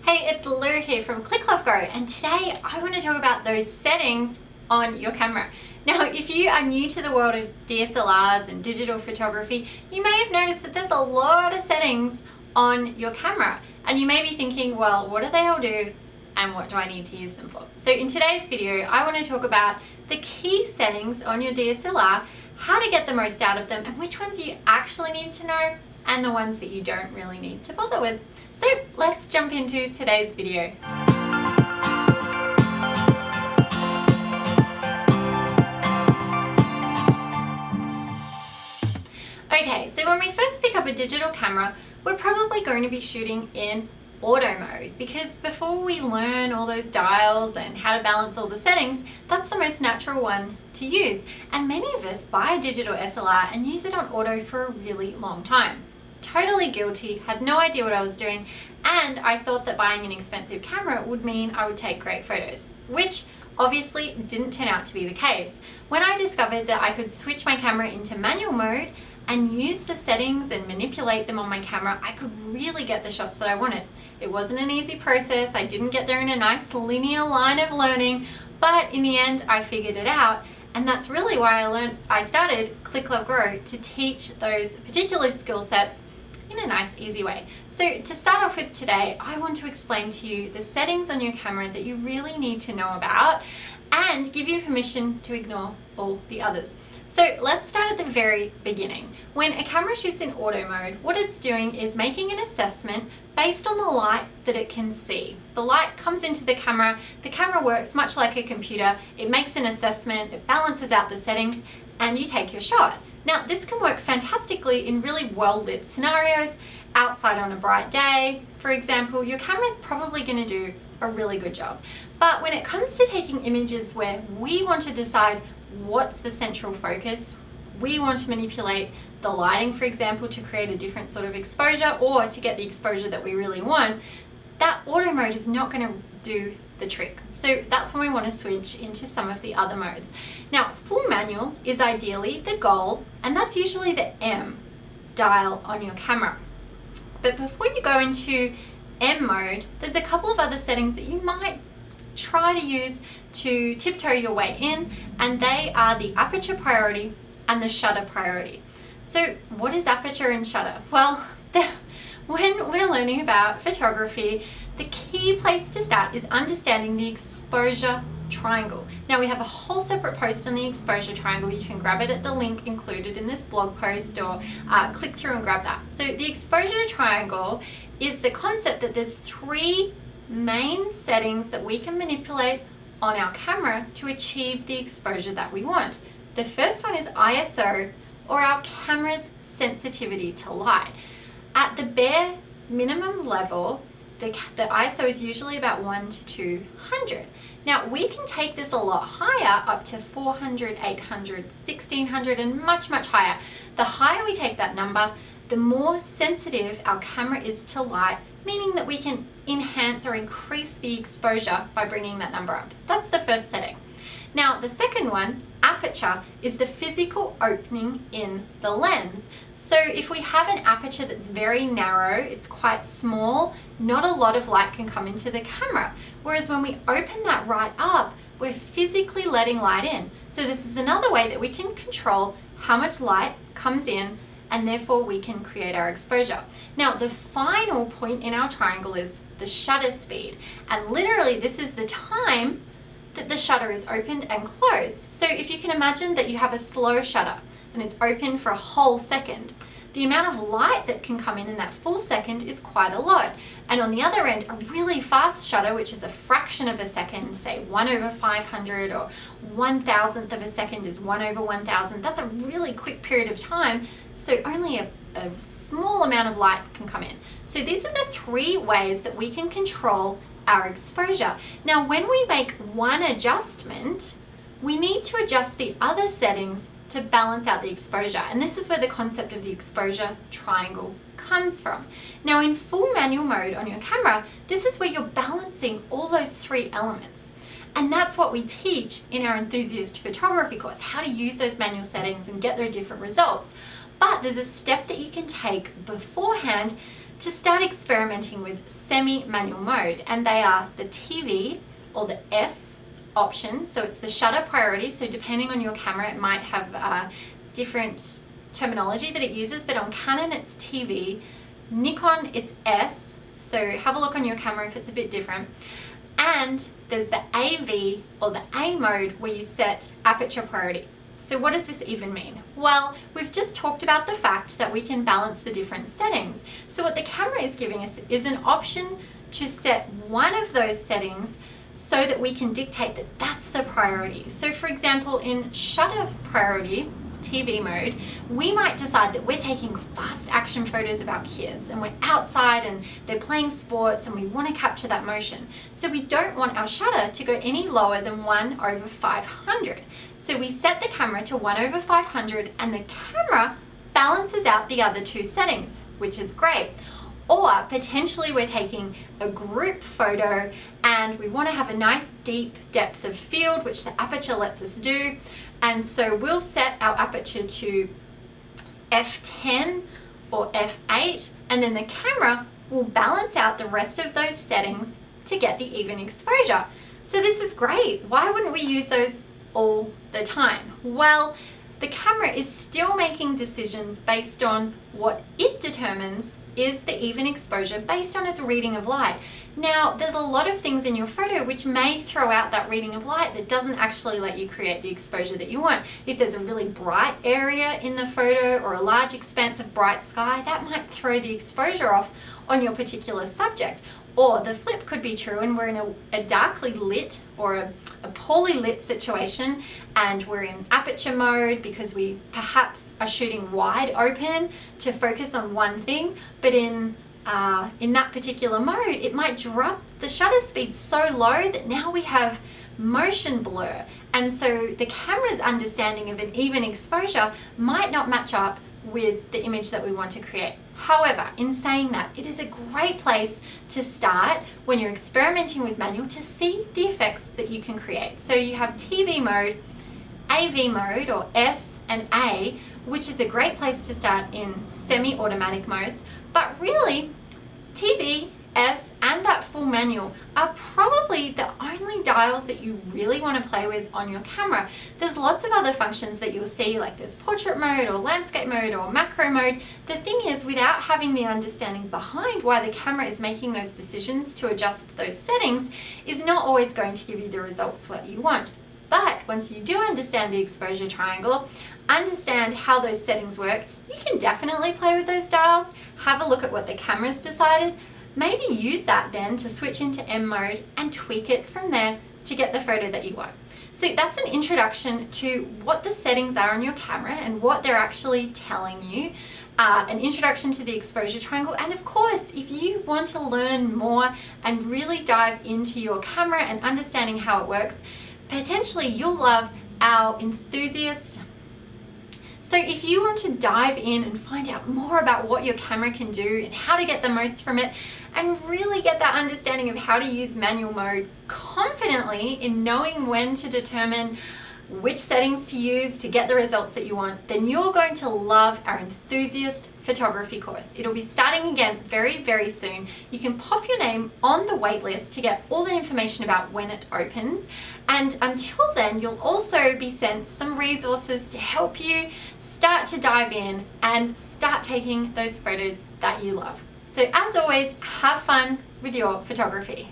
Hey, it's Lou here from Click Love Grow, and today I want to talk about those settings on your camera. Now, if you are new to the world of DSLRs and digital photography, you may have noticed that there's a lot of settings on your camera, and you may be thinking, well, what do they all do and what do I need to use them for? So in today's video, I want to talk about the key settings on your DSLR, how to get the most out of them, and which ones you actually need to know and the ones that you don't really need to bother with. So let's jump into today's video. Okay, so when we first pick up a digital camera, we're probably going to be shooting in auto mode, because before we learn all those dials and how to balance all the settings, that's the most natural one to use. And many of us buy a digital SLR and use it on auto for a really long time. Totally guilty, had no idea what I was doing, and I thought that buying an expensive camera would mean I would take great photos, which obviously didn't turn out to be the case. When I discovered that I could switch my camera into manual mode and use the settings and manipulate them on my camera, I could really get the shots that I wanted. It wasn't an easy process. I didn't get there in a nice linear line of learning, but in the end I figured it out, and that's really why I started Click Love Grow, to teach those particular skill sets in a nice easy way. So to start off with today, I want to explain to you the settings on your camera that you really need to know about and give you permission to ignore all the others. So let's start at the very beginning. When a camera shoots in auto mode, what it's doing is making an assessment based on the light that it can see. The light comes into the camera works much like a computer, it makes an assessment, it balances out the settings, and you take your shot. Now, this can work fantastically in really well-lit scenarios, outside on a bright day, for example. Your camera's probably going to do a really good job. But when it comes to taking images where we want to decide what's the central focus, we want to manipulate the lighting, for example, to create a different sort of exposure or to get the exposure that we really want, that auto mode is not going to do the trick. So that's when we want to switch into some of the other modes. Now, full manual is ideally the goal, and that's usually the M dial on your camera. But before you go into M mode, there's a couple of other settings that you might try to use to tiptoe your way in, and they are the aperture priority and the shutter priority. So what is aperture and shutter? Well, when we're learning about photography, the key place to start is understanding the exposure triangle. Now, we have a whole separate post on the exposure triangle. You can grab it at the link included in this blog post, or click through and grab that. So the exposure triangle is the concept that there's three main settings that we can manipulate on our camera to achieve the exposure that we want. The first one is ISO, or our camera's sensitivity to light. At the bare minimum level, the ISO is usually about 1 to 200. Now, we can take this a lot higher, up to 400, 800, 1600, and much, much higher. The higher we take that number, the more sensitive our camera is to light, meaning that we can enhance or increase the exposure by bringing that number up. That's the first setting. Now, the second one, aperture, is the physical opening in the lens. So if we have an aperture that's very narrow, it's quite small, not a lot of light can come into the camera. Whereas when we open that right up, we're physically letting light in. So this is another way that we can control how much light comes in, and therefore we can create our exposure. Now, the final point in our triangle is the shutter speed. And literally, this is the time that the shutter is opened and closed. So if you can imagine that you have a slow shutter and it's open for a whole second, the amount of light that can come in that full second is quite a lot. And on the other end, a really fast shutter, which is a fraction of a second, say 1/500 or 1,000th of a second is 1/1000. That's a really quick period of time, so only a small amount of light can come in. So these are the three ways that we can control our exposure. Now, when we make one adjustment, we need to adjust the other settings to balance out the exposure. And this is where the concept of the exposure triangle comes from. Now, in full manual mode on your camera, this is where you're balancing all those three elements. And that's what we teach in our enthusiast photography course, how to use those manual settings and get those different results. But there's a step that you can take beforehand to start experimenting with semi-manual mode, and they are the TV or the S option. So it's the shutter priority. So depending on your camera, it might have different terminology that it uses, but on Canon it's TV, Nikon it's S. So have a look on your camera if it's a bit different. And there's the AV or the A mode where you set aperture priority. So what does this even mean? Well, we've just talked about the fact that we can balance the different settings. So what the camera is giving us is an option to set one of those settings so that we can dictate that that's the priority. So for example, in shutter priority, TV mode, we might decide that we're taking fast action photos of our kids and we're outside and they're playing sports and we want to capture that motion. So we don't want our shutter to go any lower than 1/500. So we set the camera to 1/500 and the camera balances out the other two settings, which is great. Or potentially we're taking a group photo and we want to have a nice deep depth of field, which the aperture lets us do. And so we'll set our aperture to f10 or f8, and then the camera will balance out the rest of those settings to get the even exposure. So this is great. Why wouldn't we use those all the time? Well, the camera is still making decisions based on what it determines is the even exposure based on its reading of light. Now, there's a lot of things in your photo which may throw out that reading of light that doesn't actually let you create the exposure that you want. If there's a really bright area in the photo or a large expanse of bright sky, that might throw the exposure off on your particular subject. Or the flip could be true and we're in a darkly lit or a poorly lit situation and we're in aperture mode because we perhaps are shooting wide open to focus on one thing, but in that particular mode, it might drop the shutter speed so low that now we have motion blur. And so the camera's understanding of an even exposure might not match up with the image that we want to create. However, in saying that, it is a great place to start when you're experimenting with manual to see the effects that you can create. So you have TV mode, AV mode or S and A, which is a great place to start in semi-automatic modes, but really TV, S and that full manual are probably the only dials that you really want to play with on your camera. There's lots of other functions that you'll see, like there's portrait mode or landscape mode or macro mode. The thing is, without having the understanding behind why the camera is making those decisions to adjust those settings is not always going to give you the results that you want. But once you do understand the exposure triangle, understand how those settings work, you can definitely play with those dials, have a look at what the camera's decided, maybe use that then to switch into M mode and tweak it from there to get the photo that you want. So that's an introduction to what the settings are on your camera and what they're actually telling you. An introduction to the exposure triangle, and of course, if you want to learn more and really dive into your camera and understanding how it works, potentially you'll love our enthusiast. So if you want to dive in and find out more about what your camera can do and how to get the most from it and really get that understanding of how to use manual mode confidently in knowing when to determine which settings to use to get the results that you want, then you're going to love our enthusiast photography course. It'll be starting again very, very soon. You can pop your name on the wait list to get all the information about when it opens. And until then, you'll also be sent some resources to help you start to dive in and start taking those photos that you love. So as always, have fun with your photography.